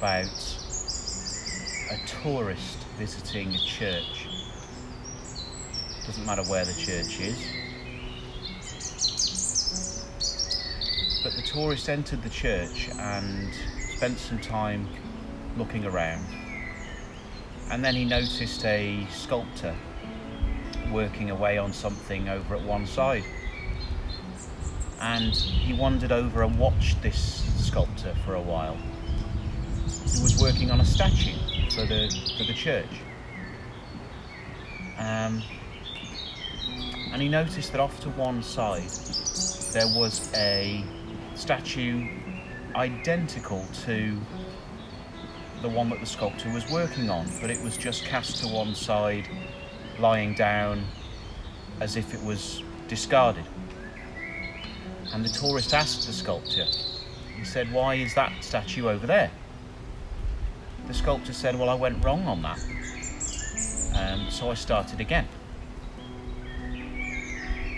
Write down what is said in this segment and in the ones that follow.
about a tourist visiting a church. Doesn't matter where the church is. But the tourist entered the church and spent some time looking around. And then he noticed a sculptor working away on something over at one side. And he wandered over and watched this sculptor for a while. He was working on a statue for the church. And he noticed that off to one side there was a statue identical to the one that the sculptor was working on, but it was just cast to one side, lying down as if it was discarded. And the tourist asked the sculptor, he said, "Why is that statue over there?" The sculptor said, "Well, I went wrong on that, so I started again."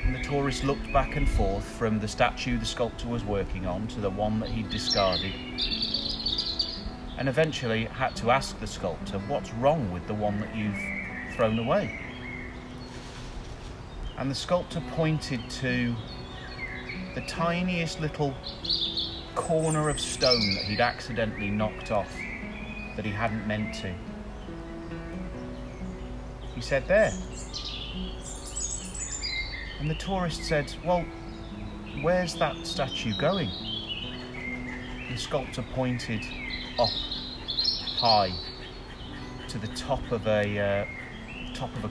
And the tourist looked back and forth from the statue the sculptor was working on to the one that he'd discarded, and eventually had to ask the sculptor, "What's wrong with the one that you've thrown away?" And the sculptor pointed to the tiniest little corner of stone that he'd accidentally knocked off, that he hadn't meant to. He said, "There." And the tourist said, "Well, where's that statue going?" The sculptor pointed up high to the top of a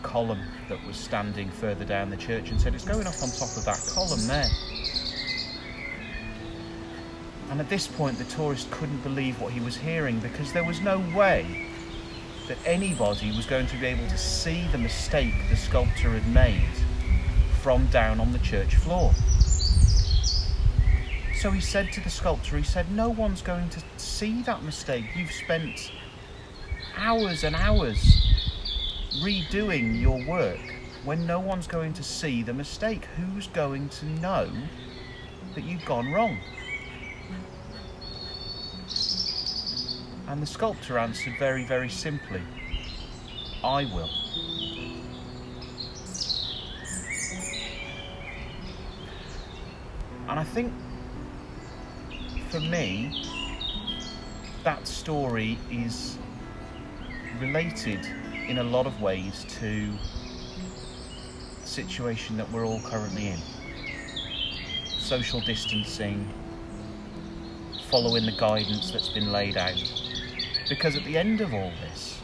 column that was standing further down the church and said, "It's going up on top of that column there." And at this point the tourist couldn't believe what he was hearing, because there was no way that anybody was going to be able to see the mistake the sculptor had made from down on the church floor. So he said to the sculptor, he said, "No one's going to see that mistake. You've spent hours and hours redoing your work when no one's going to see the mistake. Who's going to know that you've gone wrong?" And the sculptor answered very, very simply, "I will." And I think, for me, that story is related in a lot of ways to the situation that we're all currently in. Social distancing, following the guidance that's been laid out. Because at the end of all this,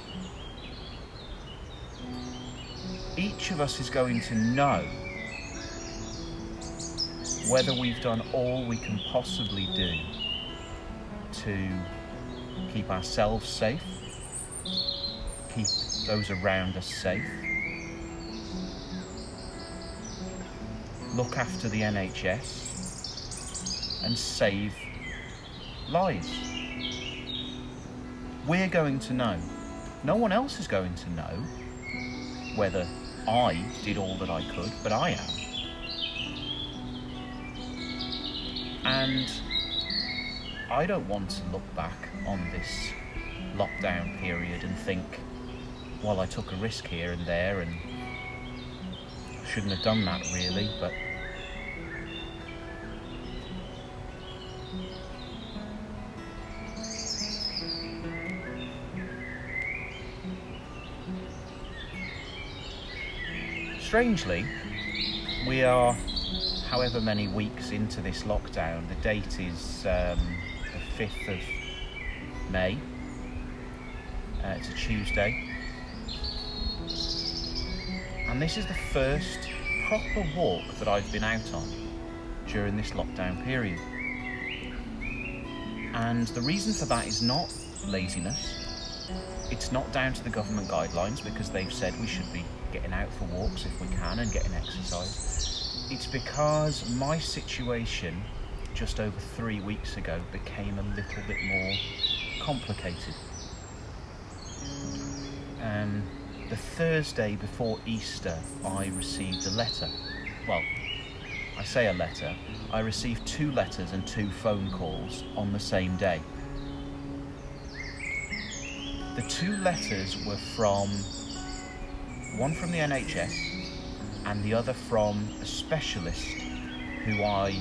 each of us is going to know whether we've done all we can possibly do to keep ourselves safe, keep those around us safe, look after the NHS, and save lives. We're going to know. No one else is going to know whether I did all that I could, but I am. And I don't want to look back on this lockdown period and think, well, I took a risk here and there and shouldn't have done that really, but strangely, we are however many weeks into this lockdown. The date is the 5th of May. It's a Tuesday. And this is the first proper walk that I've been out on during this lockdown period. And the reason for that is not laziness. It's not down to the government guidelines, because they've said we should be getting out for walks if we can and getting exercise. It's because my situation just over 3 weeks ago became a little bit more complicated. The Thursday before Easter, I received a letter. Well, I say a letter. I received 2 letters and 2 phone calls on the same day. The 2 letters were one from the NHS and the other from a specialist who I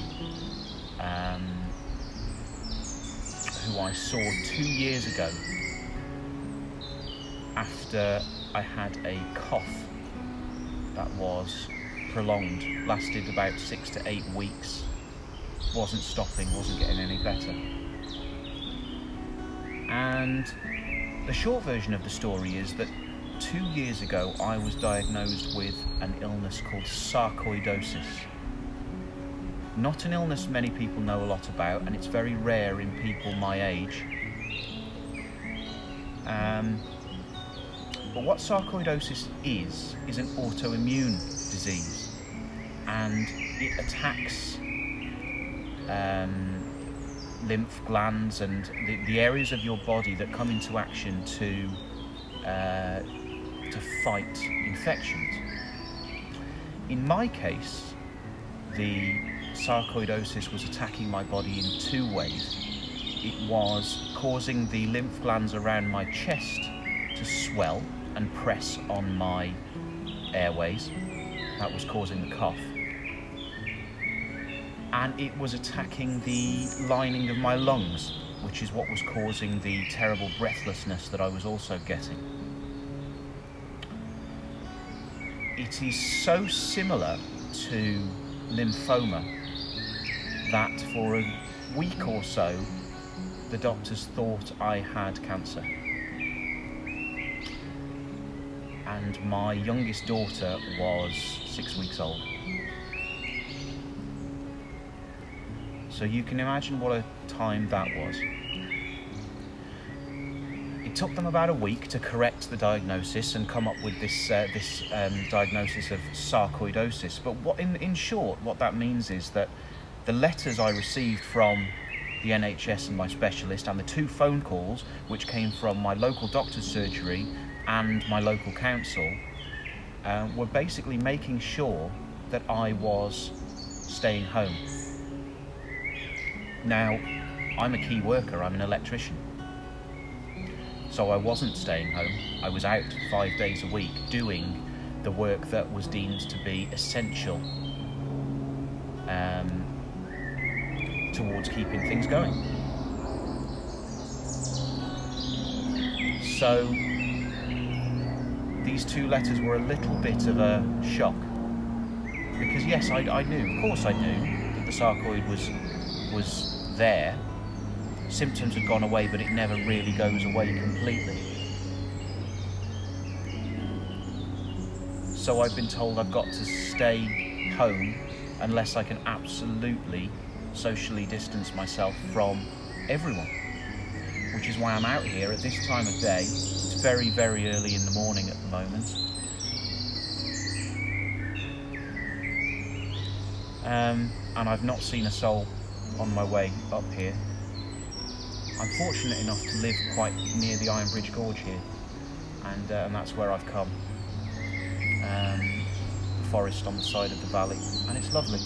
saw 2 years ago after I had a cough that was prolonged, lasted about 6 to 8 weeks, wasn't stopping, wasn't getting any better. And the short version of the story is that 2 years ago I was diagnosed with an illness called sarcoidosis. Not an illness many people know a lot about, and it's very rare in people my age. But what sarcoidosis is an autoimmune disease, and it attacks lymph glands and the areas of your body that come into action to fight infections. In my case, the sarcoidosis was attacking my body in 2 ways. It was causing the lymph glands around my chest to swell and press on my airways. That was causing the cough. And it was attacking the lining of my lungs, which is what was causing the terrible breathlessness that I was also getting. It is so similar to lymphoma that for a week or so, the doctors thought I had cancer. And my youngest daughter was 6 weeks old. So you can imagine what a time that was. It took them about a week to correct the diagnosis and come up with this diagnosis of sarcoidosis. But in short, what that means is that the letters I received from the NHS and my specialist, and the 2 phone calls which came from my local doctor's surgery and my local council, were basically making sure that I was staying home. Now, I'm a key worker, I'm an electrician. So I wasn't staying home. I was out 5 days a week doing the work that was deemed to be essential towards keeping things going. So these 2 letters were a little bit of a shock. Because yes, I knew, of course I knew, that the sarcoid was there. Symptoms had gone away, but it never really goes away completely. So I've been told I've got to stay home unless I can absolutely socially distance myself from everyone. Which is why I'm out here at this time of day. It's very, very early in the morning at the moment. And I've not seen a soul on my way up here. I'm fortunate enough to live quite near the Iron Bridge Gorge here, and that's where I've come. The forest on the side of the valley, and it's lovely.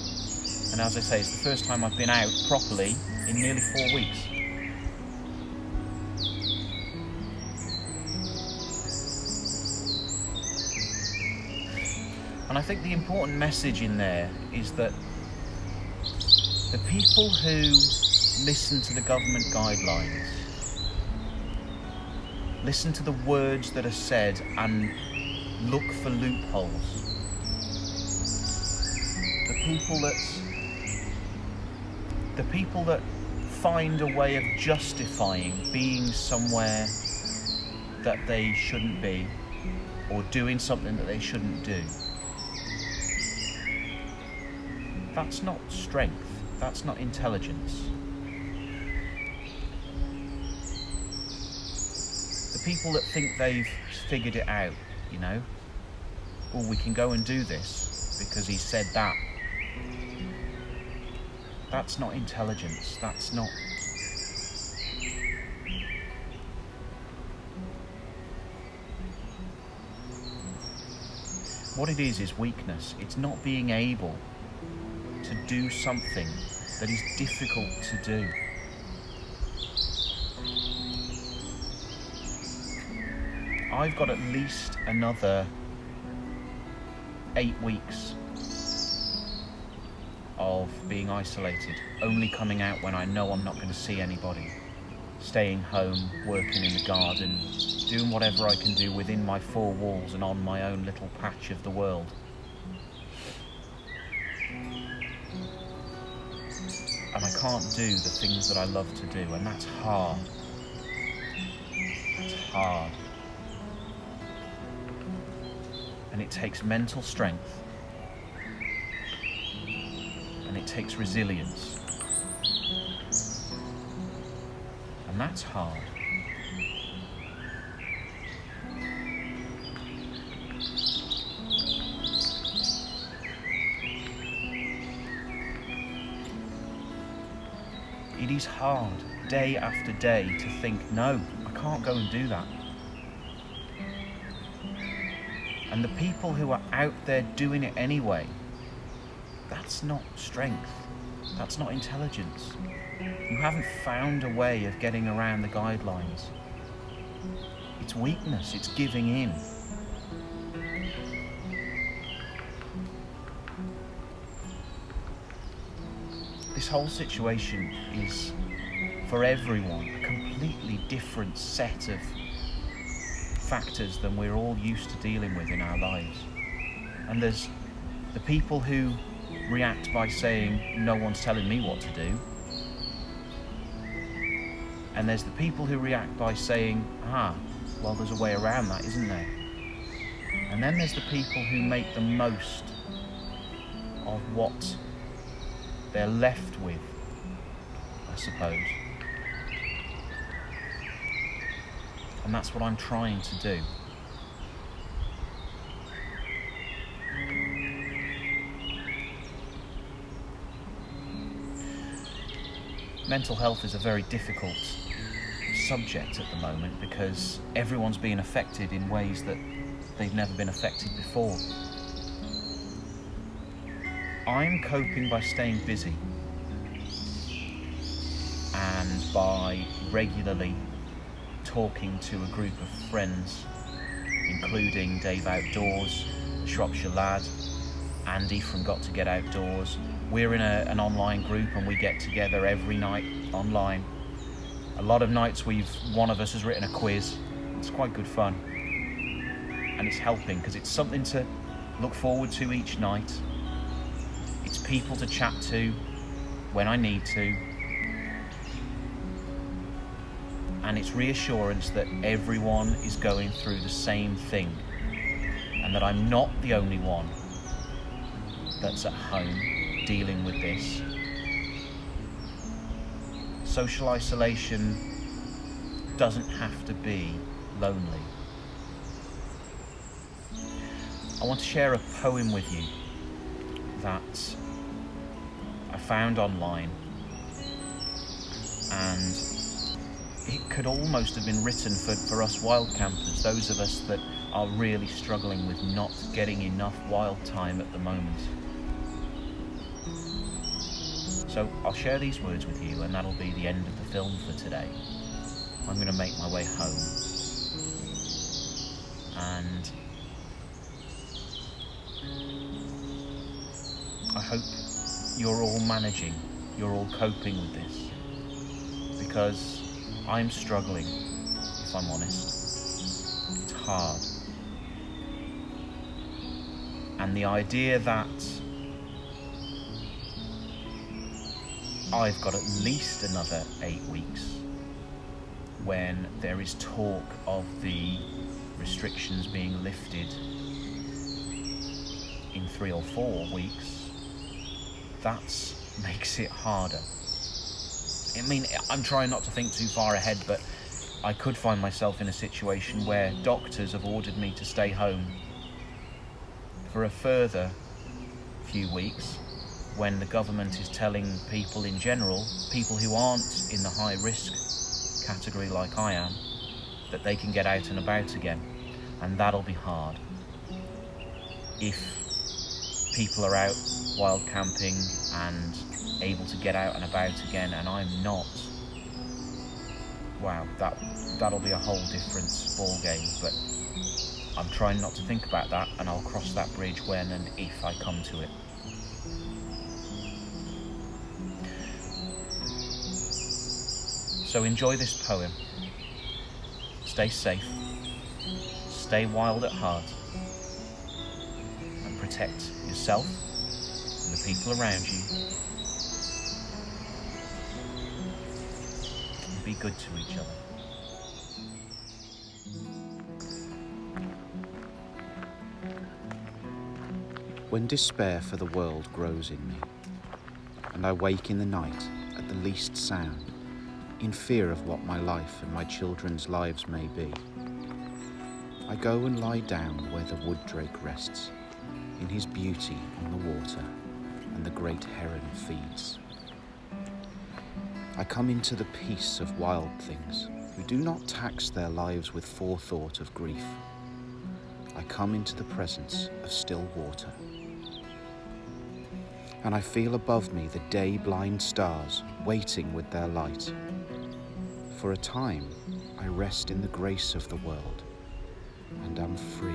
And as I say, it's the first time I've been out properly in nearly 4 weeks. And I think the important message in there is that the people who listen to the government guidelines, listen to the words that are said and look for loopholes, the people that find a way of justifying being somewhere that they shouldn't be, or doing something that they shouldn't do, that's not strength, that's not intelligence. The people that think they've figured it out, you know, well, we can go and do this because he said that. That's not intelligence, that's not... What it is weakness. It's not being able to do something that is difficult to do. I've got at least another 8 weeks of being isolated, only coming out when I know I'm not going to see anybody, staying home, working in the garden, doing whatever I can do within my 4 walls and on my own little patch of the world. And I can't do the things that I love to do, and that's hard. It's hard. And it takes mental strength. And it takes resilience. And that's hard. It is hard, day after day, to think, no, I can't go and do that. And the people who are out there doing it anyway, that's not strength. That's not intelligence. You haven't found a way of getting around the guidelines. It's weakness, it's giving in. This whole situation is, for everyone, a completely different set of factors than we're all used to dealing with in our lives. And there's the people who react by saying, no one's telling me what to do. And there's the people who react by saying, well, there's a way around that, isn't there? And then there's the people who make the most of what they're left with, I suppose. And that's what I'm trying to do. Mental health is a very difficult subject at the moment because everyone's being affected in ways that they've never been affected before. I'm coping by staying busy and by regularly talking to a group of friends, including Dave Outdoors, the Shropshire Lad, Andy from Got to Get Outdoors. We're in an online group and we get together every night online. A lot of nights one of us has written a quiz. It's quite good fun. And it's helping because it's something to look forward to each night. It's people to chat to when I need to. And it's reassurance that everyone is going through the same thing and that I'm not the only one that's at home dealing with this. Social isolation doesn't have to be lonely. I want to share a poem with you that I found online, and it could almost have been written for us wild campers, those of us that are really struggling with not getting enough wild time at the moment. So I'll share these words with you, and that'll be the end of the film for today. I'm going to make my way home, and I hope you're all managing, you're all coping with this, because I'm struggling, if I'm honest. It's hard. And the idea that I've got at least another 8 weeks when there is talk of the restrictions being lifted in 3 or 4 weeks, that makes it harder. I mean, I'm trying not to think too far ahead, but I could find myself in a situation where doctors have ordered me to stay home for a further few weeks, when the government is telling people in general, people who aren't in the high risk category like I am, that they can get out and about again. And that'll be hard. If people are out wild camping and able to get out and about again and I'm not, wow, that'll be a whole different ball game. But I'm trying not to think about that, and I'll cross that bridge when and if I come to it. So enjoy this poem. Stay safe, stay wild at heart, and protect yourself and the people around you. And be good to each other. When despair for the world grows in me, and I wake in the night at the least sound, in fear of what my life and my children's lives may be, I go and lie down where the wood drake rests, in his beauty on the water, and the great heron feeds. I come into the peace of wild things who do not tax their lives with forethought of grief. I come into the presence of still water. And I feel above me the day-blind stars waiting with their light. For a time, I rest in the grace of the world and am free.